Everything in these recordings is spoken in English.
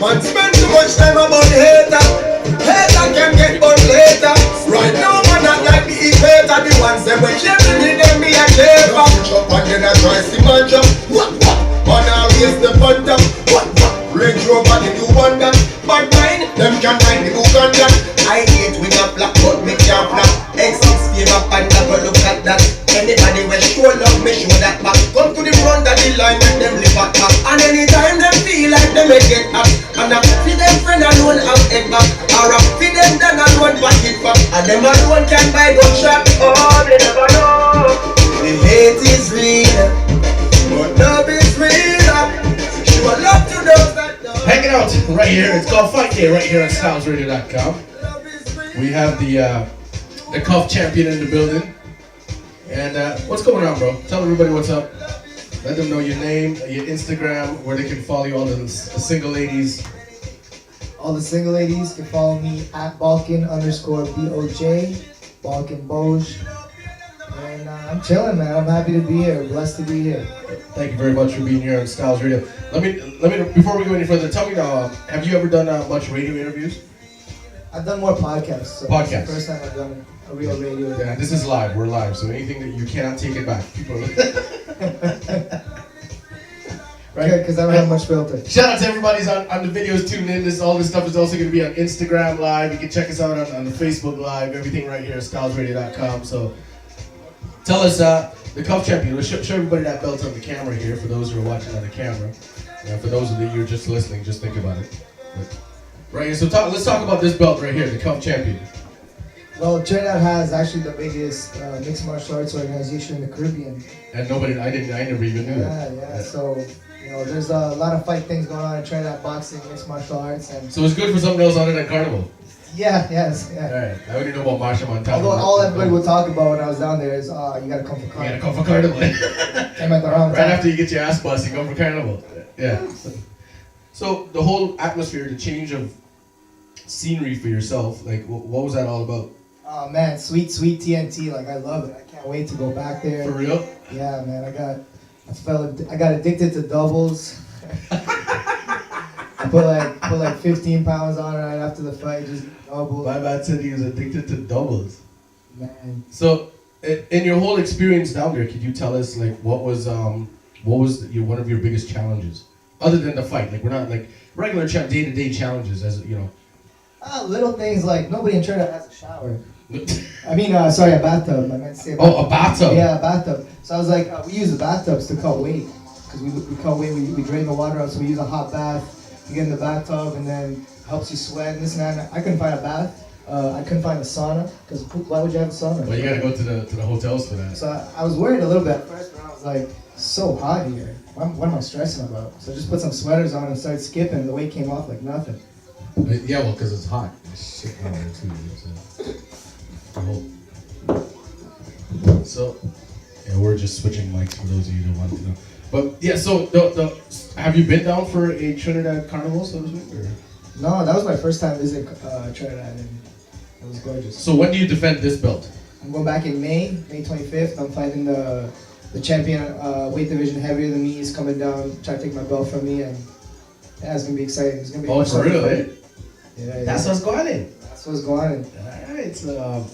Man spend too much time about hater. Hater can get born later. Right now man not like the equator. The ones that when shaming me them be a shaver. Up and then I try see man jump. What? Man I raise the fund up. What? Range Rover the new one that. But mine, them can find the book on that. I hate with a black but me can't black. X6 give up and never look at that. Anybody will show love me show that back. Come to the front of the line and them live back. And anytime them feel like them may get up. And I feed them friend alone have head back. Or I feed them down alone pocket back. And them alone can buy gunshot. Oh, they never know. The hate is real, but love is real. Show love to those that know. Hanging out right here. It's called Fight Day right here on StylzRadio.com. We have the Cuff Champion in the building. And what's going on, bro? Tell everybody what's up. Let them know your name, your Instagram, where they can follow you, all the single ladies. All the single ladies can follow me at Balkan_BOJ, Balkan Boj. And I'm chilling, man. I'm happy to be here. Blessed to be here. Thank you very much for being here on Stylz Radio. Let me before we go any further, tell me now, have you ever done much radio interviews? I've done more podcasts. So Podcasts. It's the first time I've done a real radio. Yeah, this is live. We're live, so anything that you cannot take it back. People. Right? Because I don't have much filter. Shout out to everybody's on the videos tuning in. All this stuff is also going to be on Instagram Live. You can check us out on the Facebook Live. Everything right here at StylzRadio.com. So tell us, the Cuff Champion. Let's show everybody that belt on the camera here. For those who are watching on the camera, for those of you who are just listening, just think about it. Right here. So let's talk about this belt right here, the Cuff Champion. Well, Trinidad has actually the biggest mixed martial arts organization in the Caribbean. And I never even knew that. Yeah. So, there's a lot of fight things going on in Trinidad, boxing, mixed martial arts, and so it's good for something else other than carnival. Yeah. Alright, I already know about Marsha Montana. Although all everybody would talk about when I was down there is, you gotta come for carnival. You gotta come for carnival. Came at the wrong time. Right after you get your ass busted, you come for carnival. Yeah. So the whole atmosphere, the change of scenery for yourself, like what was that all about? Oh man, sweet TNT, like I love it. I can't wait to go back there. For real? Yeah, man, I got addicted to doubles. I put like 15 pounds on right after the fight, just doubles. My man said he was addicted to doubles. Man. So in your whole experience down there, could you tell us like what was one of your biggest challenges? Other than the fight, like we're not like regular day-to-day challenges, as you know. Little things like nobody in Trinidad has a shower. I mean, sorry, a bathtub. I meant to say. A bathtub. Yeah, a bathtub. So I was like, we use the bathtubs to cut weight because we cut weight. We drain the water out, so we use a hot bath. You get in the bathtub, and then helps you sweat and this and that. I couldn't find a bath. I couldn't find a sauna because why would you have a sauna? Well, you gotta go to the hotels for that. So I was worried a little bit at first, but I was like, so hot here. What am I stressing about? So I just put some sweaters on and started skipping. The weight came off like nothing. Yeah, well, because it's hot. There's shit on there too. So, yeah, we're just switching mics for those of you who want to know. But yeah, so have you been down for a Trinidad carnival, so to speak? Or? No, that was my first time visiting Trinidad, and it was gorgeous. So when do you defend this belt? I'm going back in May 25th. I'm fighting the champion weight division heavier than me. He's coming down, trying to take my belt from me, and yeah, it's gonna be exciting. It's gonna be. Oh, for real? Yeah. That's what's going on. That's what's going on. Alright, so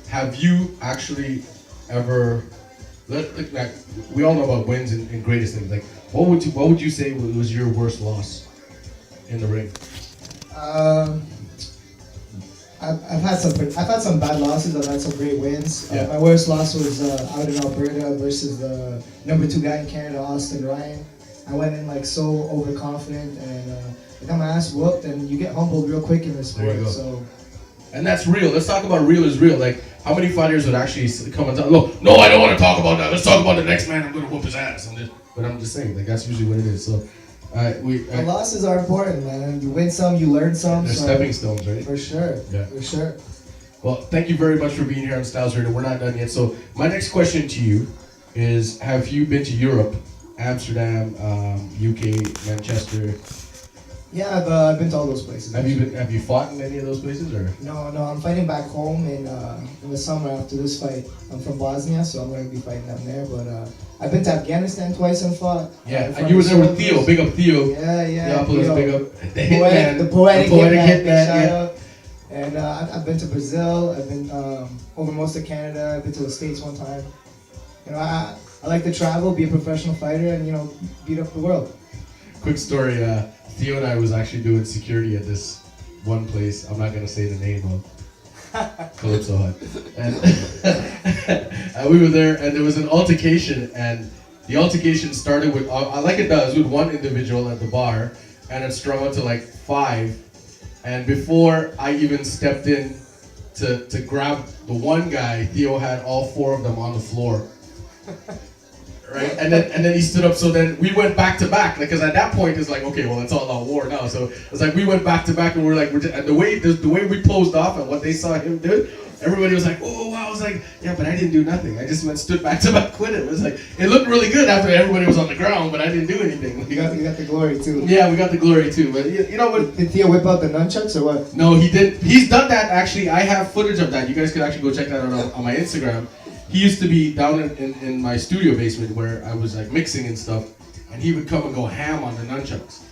have you actually ever? Like, we all know about wins and greatest things. Like, what would you say was your worst loss in the ring? I've had some bad losses. I've had some great wins. Yeah. My worst loss was out in Alberta versus the number 2 guy in Canada, Austin Ryan. I went in like so overconfident and I got my ass whooped. And you get humbled real quick in this sport. There you go. So. And that's real. Let's talk about real is real. Like, how many fighters would actually come and tell, look, no, I don't want to talk about that. Let's talk about the next man. I'm going to whoop his ass. But I'm just saying, like, that's usually what it is. So, the losses are important, man. You win some, you learn some. They're stepping stones, right? For sure. Yeah. For sure. Well, thank you very much for being here on Stylz Radio. We're not done yet. So, my next question to you is, have you been to Europe, Amsterdam, UK, Manchester? Yeah, I've been to all those places. Have you fought in any of those places or? No, I'm fighting back home in the summer after this fight. I'm from Bosnia, so I'm going to be fighting them there. But I've been to Afghanistan twice and fought. Yeah, and you were there with Theo. Big up Theo. Yeah. Theo. Big up. The poetic hitman. Yeah. And I've been to Brazil. I've been over most of Canada. I've been to the States one time. You know, I like to travel, be a professional fighter, and beat up the world. Quick story. Theo and I was actually doing security at this one place. I'm not gonna say the name of Calypso Hut. And we were there, and there was an altercation, and the altercation started with, like it does, with one individual at the bar, and it strung out to like 5. And before I even stepped in to grab the one guy, Theo had all 4 of them on the floor. Right, and then he stood up. So then we went back to back, because at that point it's like, okay, well, it's all out war now. So it's like we went back to back, and and the way we closed off and what they saw him do, everybody was like, oh wow. I was like, yeah, but I didn't do nothing. I just stood back to back with him. It was like, it looked really good after everybody was on the ground, but I didn't do anything. You got the glory too. Yeah, we got the glory too. But you know what? Did Theo whip out the nunchucks or what? No, he did. He's done that actually. I have footage of that. You guys could actually go check that out on my Instagram. He used to be down in my studio basement where I was like mixing and stuff, and he would come and go ham on the nunchucks.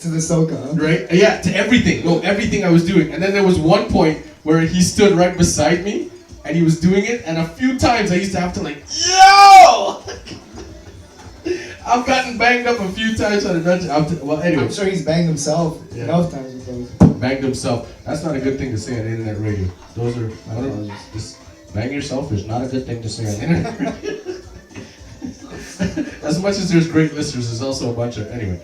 To the soca, huh? Right? Yeah, to everything. No, everything I was doing. And then there was one point where he stood right beside me, and he was doing it, and a few times I used to have to like, yo! I've gotten banged up a few times on a nunchuck. Well, anyway. I'm sure he's banged himself enough times with those. Banged himself. That's not a good thing to say on internet radio. Those are, bang yourself is not a good thing to say on internet radio. As much as there's great listeners, there's also a bunch of, anyway.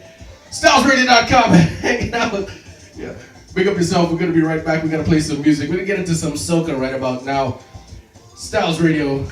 Stylzradio.com, hanging out with, yeah. Big up yourself, we're going to be right back. We're going to play some music. We're going to get into some soca right about now. Stylz Radio.